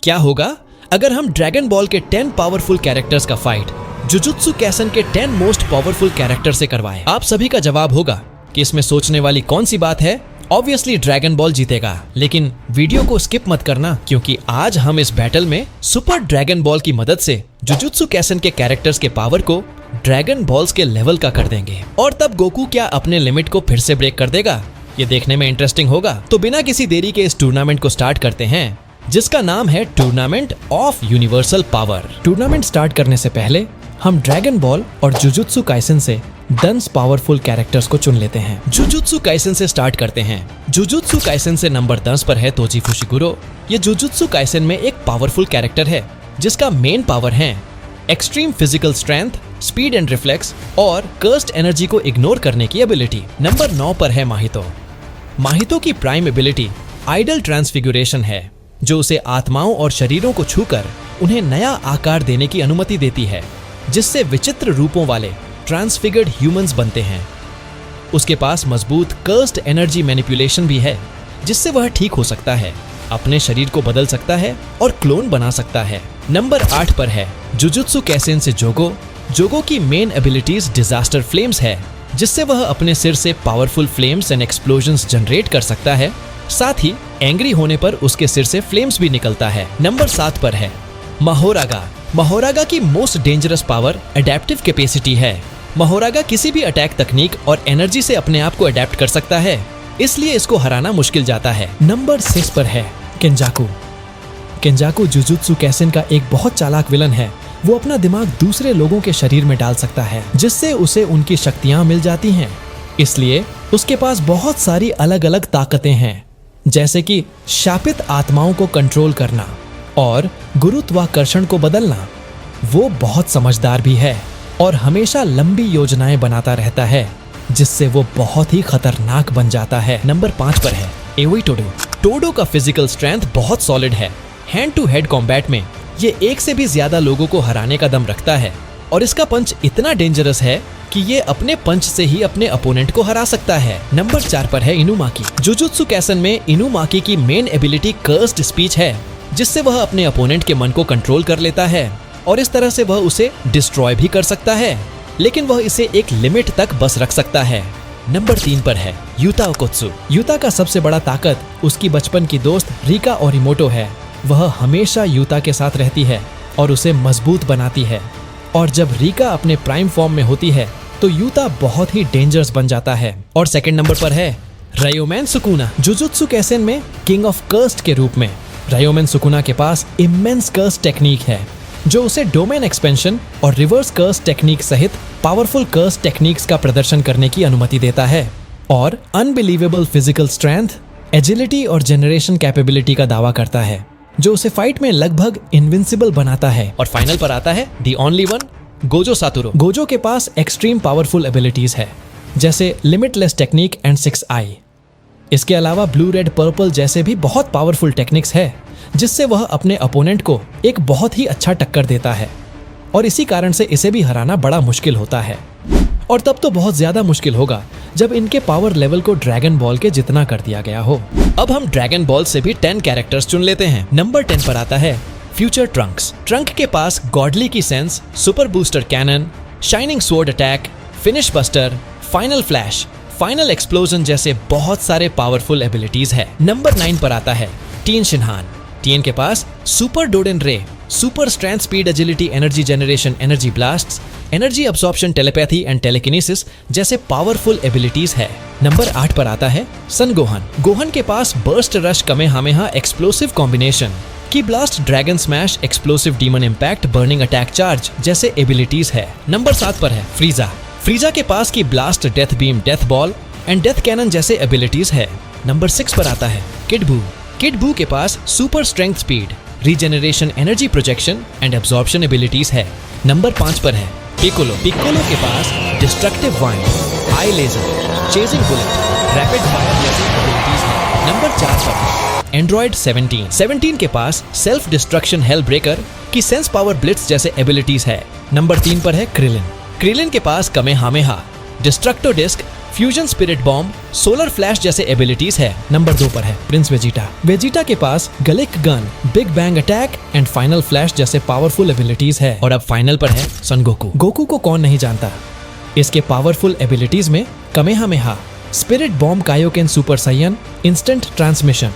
क्या होगा अगर हम ड्रैगन बॉल के 10 पावरफुल कैरेक्टर्स का फाइट जुजुत्सु कैसन के 10 मोस्ट पावरफुल कैरेक्टर से करवाएं? आप सभी का जवाब होगा कि इसमें सोचने वाली कौन सी बात है। ऑब्वियसली ड्रैगन बॉल जीतेगा, लेकिन वीडियो को स्किप मत करना क्योंकि आज हम इस बैटल में सुपर ड्रैगन बॉल की मदद से जुजुत्सु कैसन के कैरेक्टर्स के पावर को ड्रैगन बॉल्स के लेवल का कर देंगे। और तब गोकू क्या अपने लिमिट को फिर से ब्रेक कर देगा? ये देखने में इंटरेस्टिंग होगा। तो बिना किसी देरी के इस टूर्नामेंट को स्टार्ट करते हैं, जिसका नाम है tournament of universal power. Tournament start करने से पहले हम ड्रैगन बॉल और जुजुत्सु काइसन से 10 पावरफुल कैरेक्टर्स को चुन लेते हैं। जुजुत्सु काइसन से स्टार्ट करते हैं। जुजुत्सु काइसन से नंबर 10 पर है तोजी फुशिकुरो। ये जुजुत्सु काइसन में एक पावरफुल कैरेक्टर है जिसका मेन पावर है extreme physical strength, speed and reflex और कर्स्ड एनर्जी को इग्नोर करने की एबिलिटी। नंबर 9 पर है माहितो। माहितो की प्राइम एबिलिटी आइडल ट्रांसफिगुरेशन है, जो उसे आत्माओं और शरीरों को छूकर उन्हें नया आकार देने की अनुमति देती है, जिससे विचित्र रूपों वाले ट्रांसफिगर्ड ह्यूमंस बनते हैं। उसके पास मजबूत कर्स्ड एनर्जी मैनिपुलेशन भी है, जिससे वह ठीक हो सकता है, अपने शरीर को बदल सकता है और क्लोन बना सकता है। नंबर 8 पर है जुजुत्सु कैसन से जोगो। जोगो की मेन एबिलिटीज डिजास्टर फ्लेम्स है, जिससे वह अपने सिर से powerful flames and explosions generate कर सकता है। साथ ही एंग्री होने पर उसके सिर से फ्लेम्स भी निकलता है। नंबर 7 पर है महोरागा। महोरागा की most dangerous power adaptive capacity है। महोरागा किसी भी अटैक तकनीक और एनर्जी से अपने आप को अडेप्ट कर सकता है, इसलिए इसको हराना मुश्किल जाता है। नंबर 6 पर है केंजाकू। केंजाकू जुजुत्सु कैसन का एक बहुत चालाक विलन है। वो अपना दिमाग दूसरे लोगों के शरीर में डाल सकता है, जिससे उसे उनकी शक्तियां मिल जाती हैं। इसलिए उसके पास बहुत सारी अलग अलग ताकतें हैं, जैसे कि शापित आत्माओं को कंट्रोल करना और गुरुत्वाकर्षण को बदलना। वो बहुत समझदार भी है और हमेशा लंबी योजनाएं बनाता रहता है, जिससे वो बहुत ही खतरनाक बन जाता है। नंबर 5 पर है एओई टोडो। टोडो का फिजिकल स्ट्रेंथ बहुत सॉलिड है। हैंड टू हेड कॉम्बैट में ये एक से भी ज्यादा लोगों को हराने का दम रखता है और इसका पंच इतना डेंजरस है कि ये अपने पंच से ही अपने अपोनेंट को हरा सकता है। नंबर 4 पर है इनुमाकी। जुजुत्सु कैसन में इनुमाकी की मेन एबिलिटी कर्स्ड स्पीच है, जिससे वह अपने अपोनेंट के मन को कंट्रोल कर लेता है और इस तरह से वह उसे डिस्ट्रॉय भी कर सकता है, लेकिन वह इसे एक लिमिट तक बस रख सकता है। नंबर 3 पर है युता ओकोत्सु। युता का सबसे बड़ा ताकत उसकी बचपन की दोस्त रिका ओरिमोटो है। वह हमेशा युता के साथ रहती है और उसे मजबूत बनाती है, और जब रिका अपने प्राइम फॉर्म में होती है तो युता बहुत ही डेंजरस बन जाता है। और सेकंड नंबर पर है रयोमेन सुकुना। जुजुत्सु कैसन में किंग ऑफ कर्स्ड के रूप में रयोमेन सुकुना के पास इमेंस कर्स टेक्निक है, जो उसे डोमेन एक्सपेंशन और रिवर्स कर्स टेक्निक सहित पावरफुल कर्स टेक्निक्स का प्रदर्शन करने की अनुमति देता है और अनबिलीवेबल फिजिकल स्ट्रेंथ, एजिलिटी और जनरेशन कैपेबिलिटी का दावा करता है, जो उसे फाइट में लगभग इनविंसिबल बनाता है। और फाइनल पर आता है the only one Gojo Satoru. Gojo के पास एक्सट्रीम पावरफुल एबिलिटीज है, जैसे लिमिटलेस टेक्निक एंड 6 आई। इसके अलावा ब्लू रेड पर्पल जैसे भी बहुत पावरफुल टेक्निक्स है, जिससे वह अपने अपोनेंट को एक बहुत ही अच्छा टक्कर देता है, और इसी कारण से इसे भी हराना बड़ा मुश्किल होता है। और तब तो बहुत ज्यादा मुश्किल होगा जब इनके पावर लेवल को ड्रैगन बॉल के जितना कर दिया गया हो। अब हम ड्रैगन बॉल से भी 10 कैरेक्टर्स चुन लेते हैं। नंबर 10 पर आता है फ्यूचर ट्रंक्स। ट्रंक के पास godly ki sense, super booster cannon, shining sword attack, finish buster, final flash, final explosion जैसे बहुत सारे पावरफुल एबिलिटीज है। नंबर 9 पर आता है टीन शिनहान। टीन के पास super dodon ray, super strength, speed, agility, energy generation, energy blasts, energy absorption, telepathy and telekinesis जैसे पावरफुल एबिलिटीज है। नंबर 8 पर आता है सन गोहन। गोहन के पास burst rush, Kamehameha, explosive combination, ki blast, dragon smash, explosive demon impact, burning attack charge जैसे abilities है। Number 7 पर है फ्रीजा। फ्रीजा के पास ki blast, death beam, death ball and death cannon जैसे abilities है। नंबर 6 पर आता है किड बू। किड बू के पास super strength, speed, regeneration, energy projection and absorption abilities है। नंबर 5 पर है पिकोलो। पिकोलो के पास destructive wind, eye laser, chasing bullet, rapid fire जैसी एबिलिटीज है। नंबर 4 पर है एंड्रॉइड 17। 17 के पास सेल्फ डिस्ट्रक्शन, हेल ब्रेकर की सेंस पावर, ब्लिट्स जैसे एबिलिटीज है। नंबर 3 पर है क्रिलिन। क्रिलिन के पास Kamehameha, destructo disc, fusion spirit bomb, solar flash जैसे एबिलिटीज है। नंबर 2 पर है प्रिंस वेजिटा। वेजिटा के पास Galick gun, big bang attack and final flash जैसे पावरफुल एबिलिटीज है। और अब फाइनल पर है सन गोकू। गोकू को कौन नहीं जानता। इसके पावरफुल एबिलिटीज में Kamehameha, spirit bomb, Kaioken super Saiyan, instant transmission,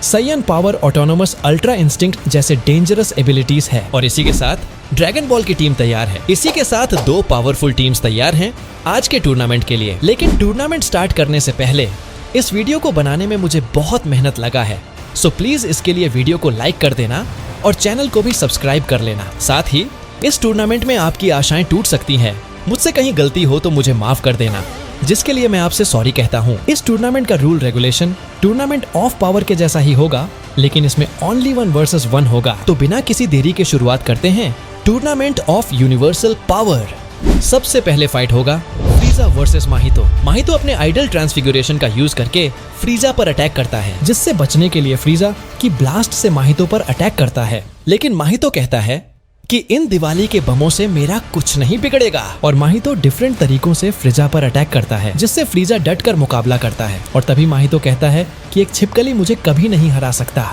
Saiyan power, autonomous ultra instinct जैसे डेंजरस एबिलिटीज है। और इसी के साथ ड्रैगन बॉल की टीम तैयार है। इसी के साथ 2 पावरफुल टीम्स तैयार हैं आज के टूर्नामेंट के लिए। लेकिन टूर्नामेंट स्टार्ट करने से पहले इस वीडियो को बनाने में मुझे बहुत मेहनत लगा है, सो प्लीज इसके लिए वीडियो को लाइक कर देना और चैनल को भी सब्सक्राइब कर लेना। साथ ही इस टूर्नामेंट में आपकी आशाएं टूट सकती हैं। मुझसे कहीं गलती हो तो मुझे माफ कर देना, जिसके लिए मैं आपसे सॉरी कहता हूँ। इस टूर्नामेंट का rule regulation tournament of power के जैसा ही होगा, लेकिन इसमें ओनली 1 वर्सेस 1 होगा। तो बिना किसी देरी के शुरुआत करते हैं टूर्नामेंट ऑफ यूनिवर्सल पावर। सबसे पहले फाइट होगा फ्रीजा वर्सेस माहितो। माहितो अपने आइडल ट्रांसफिगुरेशन का यूज करके फ्रीजा पर अटैक करता है, जिससे बचने के लिए फ्रीजा की ब्लास्ट से माहितो पर अटैक करता है। लेकिन माहितो कहता है कि इन दिवाली के बमों से मेरा कुछ नहीं बिगड़ेगा। और माहितो डिफरेंट तरीकों से फ्रीजा पर अटैक करता है, जिससे फ्रीजा डट कर मुकाबला करता है। और तभी माहितो कहता है कि एक छिपकली मुझे कभी नहीं हरा सकता।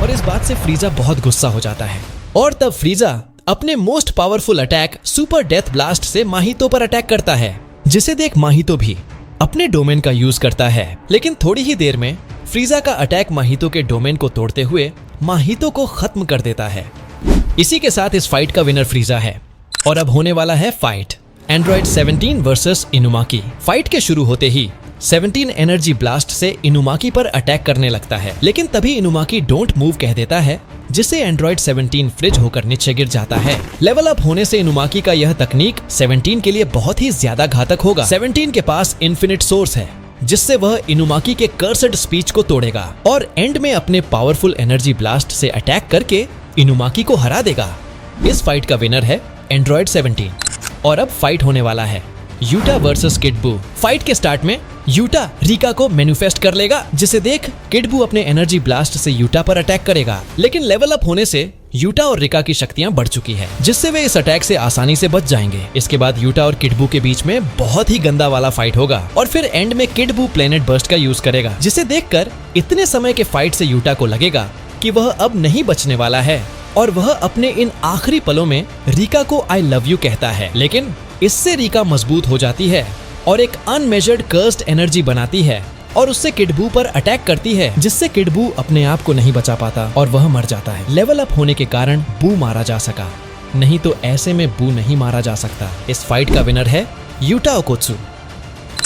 और इस बात से फ्रीजा बहुत गुस्सा हो जाता है। और तब फ्रीजा अपने most powerful attack super death blast से माहितो पर अटैक करता है, जिसे देख माहितो भी अपने डोमेन का यूज करता है। लेकिन थोड़ी ही देर में फ्रीजा का अटैक माहितो के डोमेन को तोड़ते हुए माहितो को खत्म कर देता है। इसी के साथ इस फाइट का विनर फ्रीजा है। और अब होने वाला है फाइट एंड्रॉइड 17 वर्सेस इनुमाकी। फाइट के शुरू होते ही 17 एनर्जी ब्लास्ट से इनुमाकी पर अटैक करने लगता है, लेकिन तभी इनुमाकी डोंट मूव कह देता है, जिससे एंड्रॉइड 17 फ्रिज होकर नीचे गिर जाता है। लेवल अप होने से इनुमाकी का यह तकनीक 17 के लिए बहुत ही ज्यादा घातक होगा। 17 के पास इन्फिनिट सोर्स है, जिससे वह इनुमाकी के कर्सड स्पीच को तोड़ेगा और एंड में अपने पावरफुल एनर्जी ब्लास्ट से अटैक करके इनुमाकी को हरा देगा। इस फाइट का विनर है एंड्रॉइड 17। और अब फाइट होने वाला है यूटा वर्सेस किड बू। फाइट के स्टार्ट में यूटा रिका को मैनिफेस्ट कर लेगा, जिसे देख किड बू अपने एनर्जी ब्लास्ट से यूटा पर अटैक करेगा। लेकिन लेवल अप होने से यूटा और रिका की शक्तियां बढ़ चुकी है, जिससे वे इस अटैक से आसानी से बच जाएंगे। इसके बाद यूटा और किड बू के बीच में बहुत ही गंदा वाला फाइट होगा और फिर एंड में किड बू प्लेनेट बर्स्ट का यूज करेगा, जिसे देखकर इतने समय के फाइट से यूटा को लगेगा कि वह अब नहीं बचने वाला है और वह अपने इन आखिरी पलों में रिका को आई लव यू कहता है। लेकिन इससे रिका मजबूत हो जाती है और एक अनमेजर्ड कर्स्ड एनर्जी बनाती है और उससे किड बू पर अटैक करती है, जिससे किड बू अपने आप को नहीं बचा पाता और वह मर जाता है। लेवल अप होने के कारण बू मारा जा सका, नहीं तो ऐसे में बू नहीं मारा जा सकता। इस फाइट का विनर है यूटा ओकोत्सु।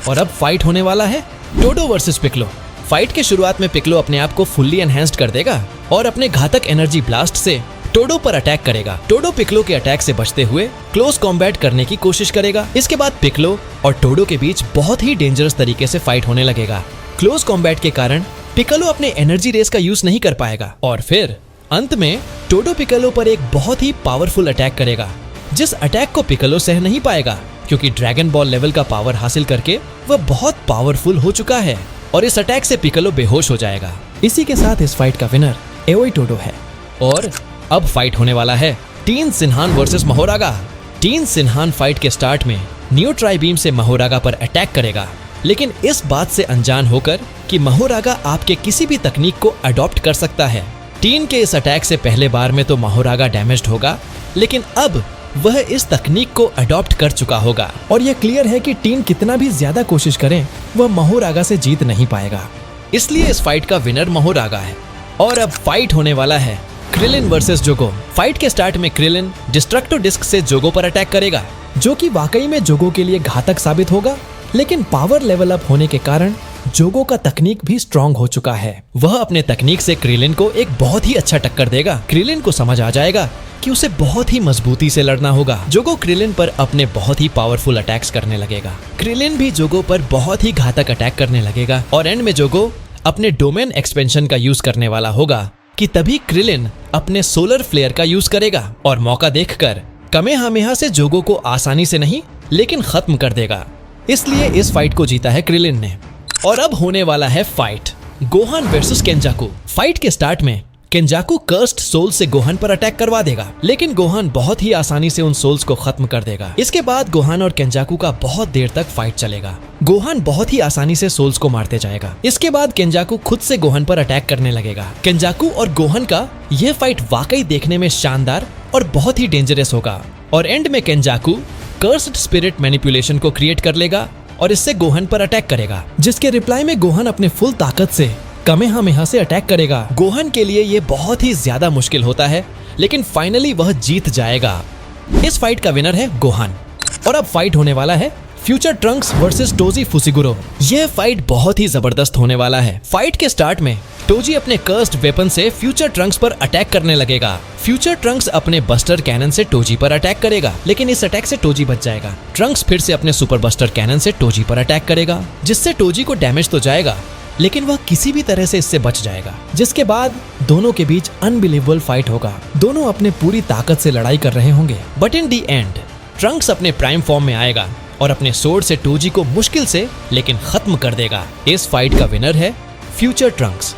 और अब फाइट होने वाला है टोडो वर्सेस पिक्लो। फाइट के शुरुआत में पिक्लो अपने आप को फुल्ली एनहेंस्ड कर देगा और अपने घातक एनर्जी ब्लास्ट से टोडो पर अटैक करेगा। टोडो पिक्लो के अटैक से बचते हुए क्लोज कॉम्बैट करने की कोशिश करेगा। इसके बाद पिक्लो और टोडो के बीच बहुत ही डेंजरस तरीके से फाइट होने लगेगा। क्लोज कॉम्बैट के कारण पिक्लो अपने एनर्जी रेस का यूज नहीं कर पाएगा और फिर अंत में टोडो पिक्लो पर एक बहुत ही पावरफुल अटैक करेगा, जिस अटैक को पिक्लो सह नहीं पाएगा, क्योंकि ड्रैगन बॉल लेवल का पावर हासिल करके वह बहुत पावरफुल हो चुका है और इस अटैक से पिक्लो बेहोश हो जाएगा। इसी के साथ इस फाइट का विनर एओई टोडो है। और अब फाइट होने वाला है टीन सिन्हान वर्सेस महोरागा। टीन सिन्हान फाइट के स्टार्ट में न्यू ट्राई बीम से महोरागा पर अटैक करेगा, लेकिन इस बात से अनजान होकर कि महोरागा आपके किसी भी तकनीक को अडॉप्ट कर सकता है। टीन के इस अटैक से पहले बार में तो महोरागा डैमेज्ड होगा, लेकिन अब वह इस तकनीक को अडॉप्ट कर चुका होगा और यह क्लियर है कि टीन कितना भी ज्यादा कोशिश करें वह महोरागा से जीत नहीं पाएगा। इसलिए इस फाइट का विनर महोरागा है। और अब फाइट होने वाला है क्रिलिन वर्सेस जोगो। फाइट के स्टार्ट में क्रिलिन डिस्ट्रक्टो डिस्क से जोगो पर अटैक करेगा, जो कि वाकई में जोगो के लिए घातक साबित होगा। लेकिन पावर लेवल अप होने के कारण जोगो का तकनीक भी स्ट्रॉन्ग हो चुका है। वह अपने तकनीक से क्रिलिन को एक बहुत ही अच्छा टक्कर देगा। क्रिलिन को समझ आ जाएगा कि उसे बहुत ही मजबूती से लड़ना होगा। जोगो क्रिलिन पर अपने बहुत ही पावरफुल अटैक्स करने लगेगा। क्रिलिन भी जोगो पर बहुत ही घातक अटैक करने लगेगा और एंड में जोगो अपने डोमेन एक्सपेंशन का यूज करने वाला होगा कि तभी क्रिलिन अपने सोलर फ्लेयर का यूज करेगा और मौका देखकर कमेहामेहा से जोगो को आसानी से नहीं लेकिन खत्म कर देगा। इसलिए इस फाइट को जीता है क्रिलिन ने। और अब होने वाला है फाइट गोहान वर्सेस केंजाकू। फाइट के स्टार्ट में केंजाकू कर्स्ड सोल से गोहान पर अटैक करवा देगा, लेकिन गोहान बहुत ही आसानी से उन सोल्स को खत्म कर देगा। इसके बाद गोहान और केंजाकू का बहुत देर तक फाइट चलेगा। गोहान बहुत ही आसानी से सोल्स को मारते जाएगा। इसके बाद केंजाकू खुद से गोहान पर अटैक करने लगेगा। केंजाकू और गोहान का यह फाइट वाकई देखने में शानदार और बहुत ही डेंजरस होगा और एंड में केंजाकू कर्स्ड स्पिरिट मैनिपुलेशन को क्रिएट कर लेगा और इससे गोहान पर अटैक करेगा, जिसके रिप्लाई में गोहान अपने फुल ताकत से कामेहामेहा से अटैक करेगा। गोहान के लिए ये बहुत ही ज्यादा मुश्किल होता है, लेकिन फाइनली वह जीत जाएगा। इस फाइट का विनर है गोहान और अब फाइट होने वाला है फ्यूचर ट्रंक्स वर्सेस टोजी फुसिगुरो। यह फाइट बहुत ही जबरदस्त होने वाला है। फाइट के स्टार्ट में टोजी अपने कर्स्ड वेपन से फ्यूचर ट्रंक्स पर अटैक करने लगेगा। फ्यूचर ट्रंक्स अपने बस्टर कैनन से टोजी पर अटैक करेगा, लेकिन इस अटैक से टोजी बच जाएगा। ट्रंक्स फिर से अपने सुपर बस्टर कैनन से टोजी पर अटैक करेगा, जिससे टोजी को डैमेज तो जाएगा, लेकिन वह किसी भी तरह से इससे बच जाएगा। जिसके बाद दोनों के बीच अनबिलीवेबल फाइट होगा। दोनों अपने पूरी ताकत से लड़ाई कर रहे होंगे, but in the and Trunks अपने प्राइम फॉर्म में आएगा और अपने सोर्ड से टोजी को मुश्किल से लेकिन खत्म कर देगा। इस फाइट का विनर है future Trunks.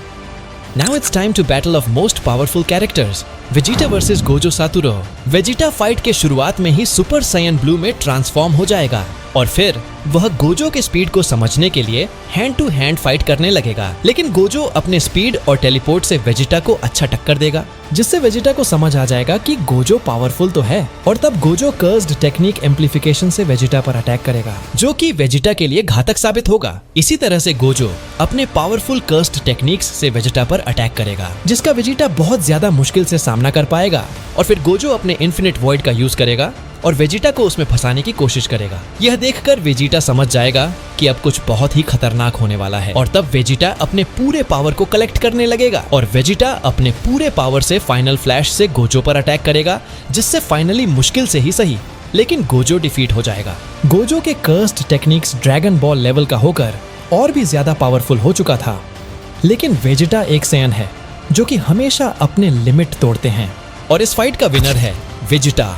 Now it's time to battle of most powerful characters, Vegeta versus Gojo Satoru. Vegeta fight के शुरुआत में ही सुपर साइयन ब्लू में ट्रांसफॉर्म हो जाएगा और फिर वह गोजो के स्पीड को समझने के लिए हैंड टू हैंड फाइट करने लगेगा, लेकिन गोजो अपने स्पीड और टेलीपोर्ट से वेजिटा को अच्छा टक्कर देगा, जिससे वेजिटा को समझ आ जाएगा कि गोजो पावरफुल तो है। और तब गोजो कर्स्ड टेक्निक एम्प्लीफिकेशन से वेजिटा पर अटैक करेगा, जो कि वेजिटा के लिए घातक साबित होगा। इसी तरह से गोजो अपने पावरफुल कर्स्ड टेक्निक्स से वेजिटा पर अटैक करेगा, जिसका वेजिटा बहुत ज्यादा मुश्किल से सामना कर पाएगा। और फिर गोजो अपने इन्फिनिट वॉइड का यूज करेगा और वेजिटा को उसमें फंसाने की कोशिश करेगा। यह देखकर वेजिटा समझ जाएगा कि अब कुछ बहुत ही खतरनाक होने वाला है और तब वेजिटा अपने पूरे पावर को कलेक्ट करने लगेगा और वेजिटा अपने पूरे पावर से फाइनल फ्लैश से गोजो पर अटैक करेगा, जिससे फाइनली मुश्किल से ही सही लेकिन गोजो डिफीट हो जाएगा। गोजो के cursed techniques dragon ball level का होकर और भी ज्यादा पावरफुल हो चुका था, लेकिन वेजिटा एक सैयन है जो कि हमेशा अपने लिमिट तोड़ते हैं और इस फाइट का विनर है वेजिटा।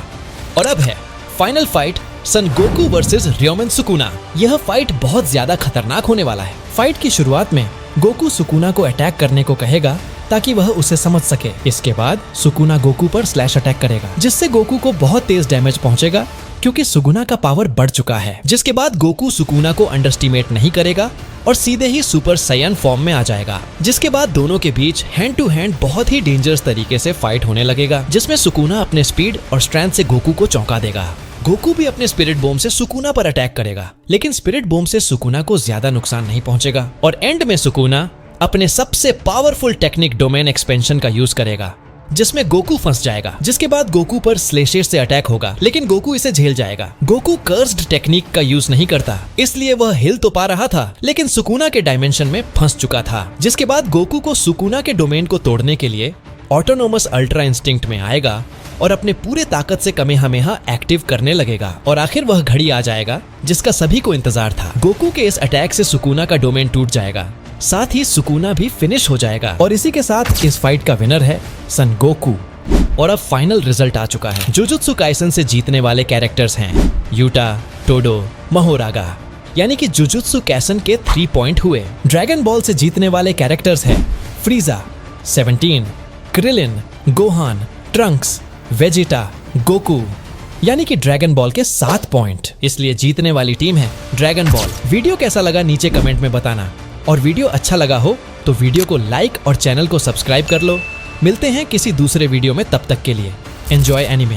और अब है फाइनल फाइट सन गोकू वर्सेस रियोमेन सुकुना। यह फाइट बहुत ज्यादा खतरनाक होने वाला है। फाइट की शुरुआत में गोकू सुकुना को अटैक करने को कहेगा ताकि वह उसे समझ सके। इसके बाद सुकुना गोकू पर स्लैश अटैक करेगा, जिससे गोकू को बहुत तेज डैमेज पहुंचेगा क्योंकि सुकुना का पावर बढ़ चुका है। जिसके बाद गोकू सुकुना को अंडरस्टिमेट नहीं करेगा और सीधे ही सुपर साइयन फॉर्म में आ जाएगा। जिसके बाद दोनों के बीच हैंड टू हैंड बहुत ही डेंजरस तरीके से फाइट होने लगेगा, जिसमें सुकुना अपने स्पीड और स्ट्रेंथ से गोकू को चौंका देगा। गोकू भी अपने स्पिरिट बॉम्ब से सुकुना पर अटैक करेगा, लेकिन स्पिरिट बॉम्ब से सुकुना को ज्यादा नुकसान नहीं पहुंचेगा और एंड में सुकुना अपने सबसे पावरफुल टेक्निक डोमेन एक्सपेंशन का यूज करेगा, जिसमें गोकू फंस जाएगा। जिसके बाद गोकू पर स्लेशेर से अटैक होगा, लेकिन गोकू इसे झेल जाएगा। गोकू कर्स्ड टेक्निक का यूज नहीं करता, इसलिए वह हिल तो पा रहा था, लेकिन सुकुना के डायमेंशन में फंस चुका था। जिसके बाद गोकू को सुकुना के डोमेन को तोड़ने के लिए ऑटोनोमस अल्ट्रा इंस्टिंक्ट में आएगा और अपने पूरे ताकत से कामेहामेहा एक्टिव करने लगेगा और आखिर वह घड़ी आ जाएगा जिसका सभी को इंतजार था। गोकू के इस अटैक से सुकुना का डोमेन टूट जाएगा, साथ ही सुकुना भी फिनिश हो जाएगा और इसी के साथ इस फाइट का विनर है सन गोकू। और अब फाइनल रिजल्ट आ चुका है। जुजुत्सु काइसन से जीतने वाले कैरेक्टर्स हैं यूटा, टोडो, महोरागा, यानी कि जुजुत्सु काइसन के 3 पॉइंट हुए। ड्रैगन बॉल से जीतने वाले कैरेक्टर्स हैं फ्रीजा 17, Krillin, Gohan, Trunks, Vegeta, Goku, यानी कि ड्रैगन बॉल के 7 पॉइंट। इसलिए जीतने वाली टीम है ड्रैगन बॉल। वीडियो कैसा लगा नीचे कमेंट में बताना और वीडियो अच्छा लगा हो तो वीडियो को लाइक और चैनल को सब्सक्राइब कर लो। मिलते हैं किसी दूसरे वीडियो में, तब तक के लिए एंजॉय एनीमे।